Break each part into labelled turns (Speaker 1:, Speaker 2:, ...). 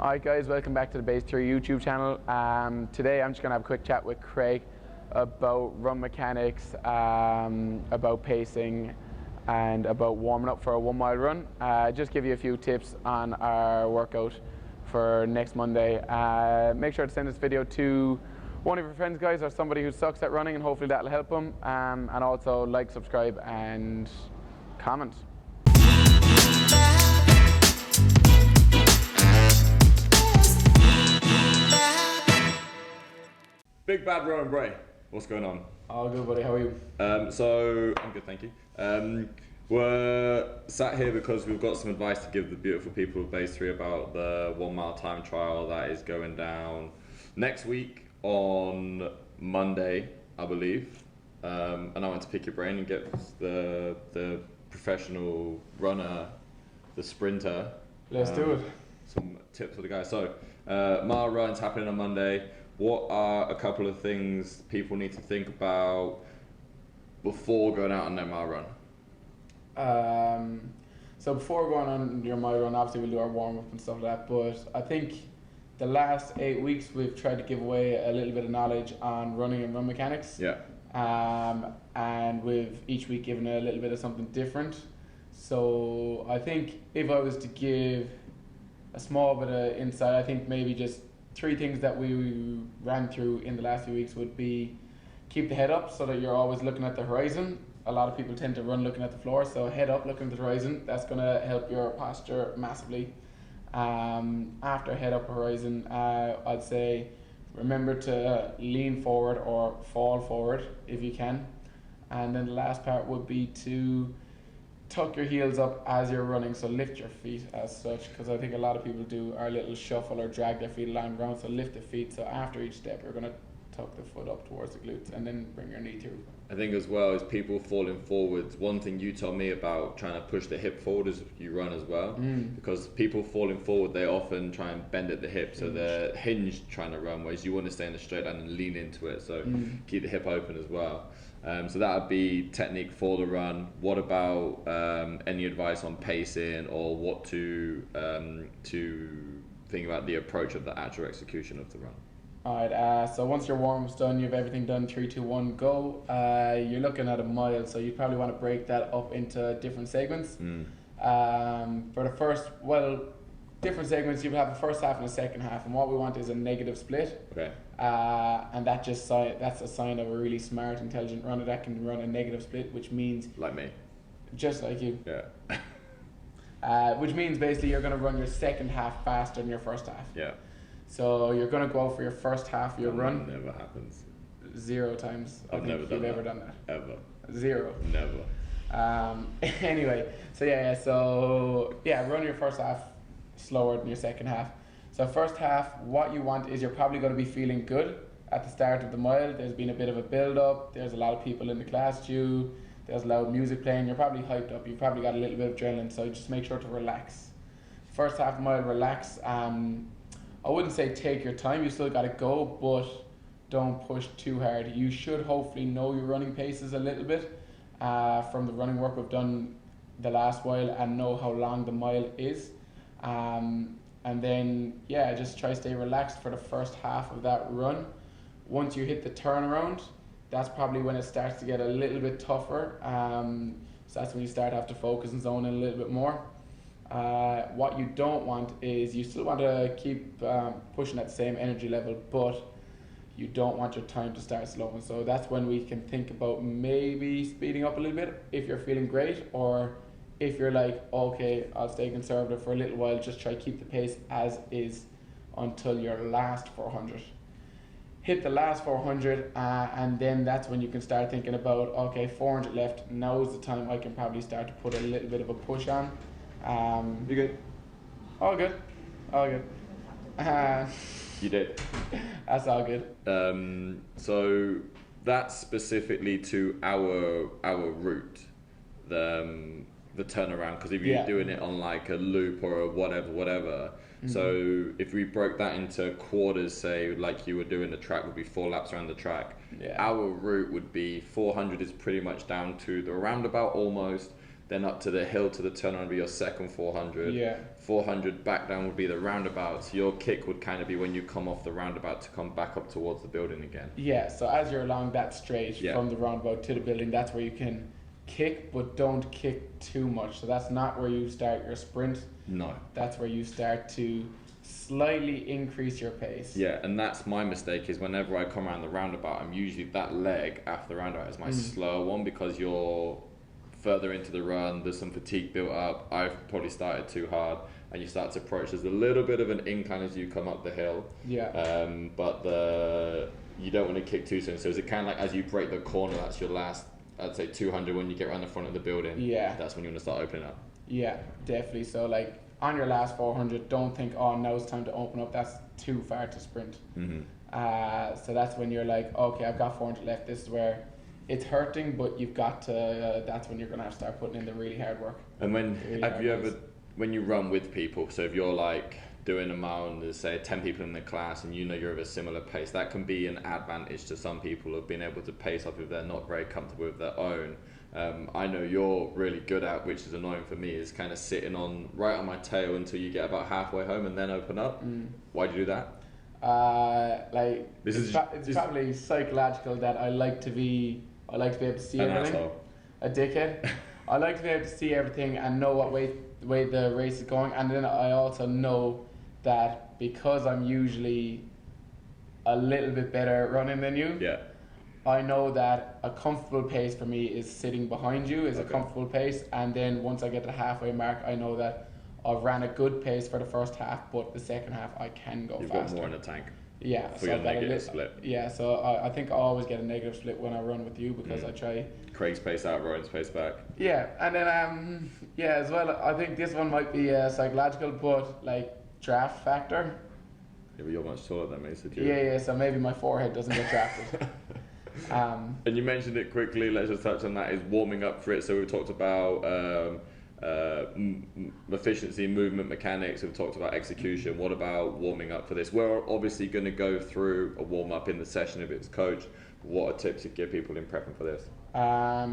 Speaker 1: Alright guys, welcome back to the Base 3 YouTube channel. Today I'm just going to have a quick chat with Craig about run mechanics, about pacing and about warming up for a 1 mile run. Just give you a few tips on our workout for next Monday. Make sure to send this video to one of your friends guys or somebody who sucks at running, and hopefully that'll help them. And also like, subscribe and comment.
Speaker 2: Big bad Rowan and Craig, what's going on?
Speaker 1: All good, buddy. How are you?
Speaker 2: So I'm good, thank you. We're sat here because we've got some advice to give the beautiful people of Base 3 about the 1 mile time trial that is going down next week on Monday, I believe. And I want to pick your brain and get the professional runner, the sprinter.
Speaker 1: Let's do it.
Speaker 2: Some tips for the guys. So, mile run's happening on Monday. What are a couple of things people need to think about before going out on their mile run?
Speaker 1: So before going on your mile run, obviously we'll do our warm up and stuff like that. But I think the last 8 weeks we've tried to give away a little bit of knowledge on running and run mechanics.
Speaker 2: Yeah.
Speaker 1: And we've each week given a little bit of something different. So I think if I was to give a small bit of insight, I think maybe just 3 things that we ran through in the last few weeks would be: keep the head up so that you're always looking at the horizon. A lot of people tend to run looking at the floor, so head up looking at the horizon. That's going to help your posture massively. After head up horizon, I'd say remember to lean forward or fall forward if you can. And then the last part would be to tuck your heels up as you're running, so lift your feet as such, because I think a lot of people do our little shuffle or drag their feet along the ground. So lift the feet, so after each step you're going to tuck the foot up towards the glutes and then bring your knee through.
Speaker 2: I think as well as people falling forwards, one thing you told me about trying to push the hip forward as you run as well, because people falling forward, they often try and bend at the hip, so they're hinged trying to run, whereas you want to stay in a straight line and lean into it, so keep the hip open as well. So that would be technique for the run. What about any advice on pacing or what to think about the approach of the actual execution of the run?
Speaker 1: Alright, so once your warm-up's done, you have everything done, 3, 2, 1, go. You're looking at a mile, so you probably want to break that up into different segments. For the first, different segments, you have a first half and a second half, and what we want is a negative split.
Speaker 2: Okay.
Speaker 1: And that's a sign of a really smart, intelligent runner that can run a negative split, which means...
Speaker 2: Like me.
Speaker 1: Just like you.
Speaker 2: Yeah.
Speaker 1: Which means basically you're going to run your second half faster than your first half.
Speaker 2: Yeah.
Speaker 1: So you're going to go for your first half of your run.
Speaker 2: Never happens.
Speaker 1: 0 times.
Speaker 2: I've never done that.
Speaker 1: Ever done that.
Speaker 2: Ever.
Speaker 1: 0.
Speaker 2: Never.
Speaker 1: Anyway, run your first half slower than your second half. So first half, what you want is you're probably going to be feeling good at the start of the mile. There's been a bit of a build up. There's a lot of people in the class queue. There's loud music playing. You're probably hyped up. You've probably got a little bit of adrenaline. So just make sure to relax. First half of the mile, relax. I wouldn't say take your time. You still got to go, but don't push too hard. You should hopefully know your running paces a little bit from the running work we've done the last while and know how long the mile is. And then, just try to stay relaxed for the first half of that run. Once you hit the turnaround, that's probably when it starts to get a little bit tougher. So that's when you start to have to focus and zone in a little bit more. What you don't want is you still want to keep pushing at the same energy level, but you don't want your time to start slowing. So that's when we can think about maybe speeding up a little bit if you're feeling great, or if you're like, okay, I'll stay conservative for a little while, just try to keep the pace as is until your last 400. Hit the last 400 and then that's when you can start thinking about, okay, 400 left, now's the time I can probably start to put a little bit of a push on.
Speaker 2: You good?
Speaker 1: All good.
Speaker 2: You did.
Speaker 1: That's all good.
Speaker 2: So that's specifically to our route, the turnaround, because if you're doing it on like a loop or a whatever. So if we broke that into quarters, say like you were doing, the track would be 4 laps around the track. Our route would be 400 is pretty much down to the roundabout almost. then up to the hill to the turnaround would be your second 400.
Speaker 1: Yeah.
Speaker 2: 400 back down would be the roundabout. So your kick would kind of be when you come off the roundabout to come back up towards the building again.
Speaker 1: Yeah, so as you're along that straight from the roundabout to the building, that's where you can kick, but don't kick too much. So that's not where you start your sprint.
Speaker 2: No.
Speaker 1: That's where you start to slightly increase your pace.
Speaker 2: Yeah, and that's my mistake, is whenever I come around the roundabout, I'm usually that leg after the roundabout is my slower one, because you're further into the run, there's some fatigue built up, I've probably started too hard, and you start to approach. There's a little bit of an incline as you come up the hill, but you don't want to kick too soon. So is it kind of like as you break the corner, that's your last, I'd say 200 when you get around the front of the building? Yeah. That's when you want to start opening up. Yeah,
Speaker 1: definitely. So like on your last 400, don't think, oh, now it's time to open up. That's too far to sprint. So that's when you're like, okay, I've got 400 left. This is where it's hurting, but you've got to, that's when you're going to have to start putting in the really hard work.
Speaker 2: And when you run with people, so if you're like doing a mile and there's say 10 people in the class and you know you're of a similar pace, that can be an advantage to some people of being able to pace up if they're not very comfortable with their own. I know you're really good at, which is annoying for me, is kind of sitting right on my tail until you get about halfway home and then open up. Why do you do that?
Speaker 1: It's probably psychological that I like to be able to see everything.
Speaker 2: Asshole.
Speaker 1: A dickhead. I like to be able to see everything and know what way the race is going, and then I also know that because I'm usually a little bit better at running than you.
Speaker 2: Yeah.
Speaker 1: I know that a comfortable pace for me is sitting behind you is a comfortable pace, and then once I get to the halfway mark, I know that I've ran a good pace for the first half, but the second half I can go faster.
Speaker 2: You've got more in the tank.
Speaker 1: Yeah.
Speaker 2: For your negative split.
Speaker 1: Yeah, so I think I always get a negative split when I run with you, because I try.
Speaker 2: Craig's pace out, Rowan's pace back.
Speaker 1: Yeah, and then as well, I think this one might be psychological, but like draft factor.
Speaker 2: Yeah, but you're much taller than me, so
Speaker 1: yeah, so maybe my forehead doesn't get drafted.
Speaker 2: And you mentioned it quickly, let's just touch on that, is warming up for it. So we've talked about efficiency, movement mechanics, we've talked about execution. What about warming up for this? We're obviously going to go through a warm up in the session if it's coached. What are tips you give people in prepping for this?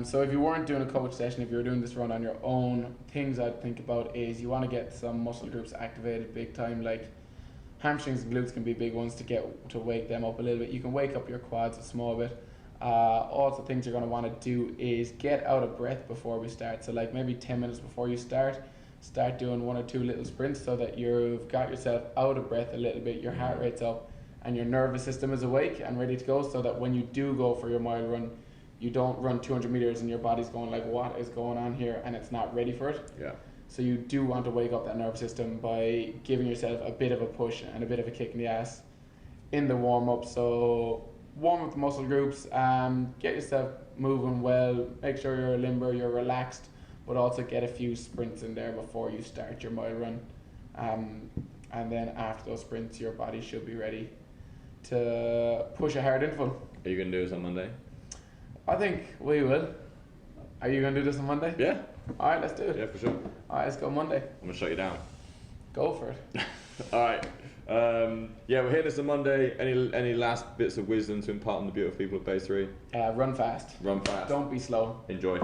Speaker 1: So if you weren't doing a coach session, if you were doing this run on your own, things I'd think about is you want to get some muscle groups activated big time, like hamstrings and glutes can be big ones to wake them up a little bit. You can wake up your quads a small bit. Also things you're going to want to do is get out of breath before we start. So like maybe 10 minutes before you start doing 1 or 2 little sprints so that you've got yourself out of breath a little bit, your heart rate's up and your nervous system is awake and ready to go, so that when you do go for your mile run, you don't run 200 meters and your body's going like, what is going on here, and it's not ready for it.
Speaker 2: Yeah.
Speaker 1: So you do want to wake up that nervous system by giving yourself a bit of a push and a bit of a kick in the ass in the warm-up. So warm up the muscle groups, get yourself moving well, make sure you're limber, you're relaxed, but also get a few sprints in there before you start your mile run. And then after those sprints, your body should be ready to push a hard interval.
Speaker 2: Are you going to do this on Monday?
Speaker 1: I think we will. Are you going to do this on Monday?
Speaker 2: Yeah.
Speaker 1: Alright, let's do it.
Speaker 2: Yeah, for sure.
Speaker 1: Alright, let's go Monday.
Speaker 2: I'm going to shut you down.
Speaker 1: Go for it.
Speaker 2: Alright. Yeah, we're here this on Monday. Any last bits of wisdom to impart on the beautiful people of Base 3?
Speaker 1: Run fast.
Speaker 2: Run fast.
Speaker 1: Don't be slow.
Speaker 2: Enjoy.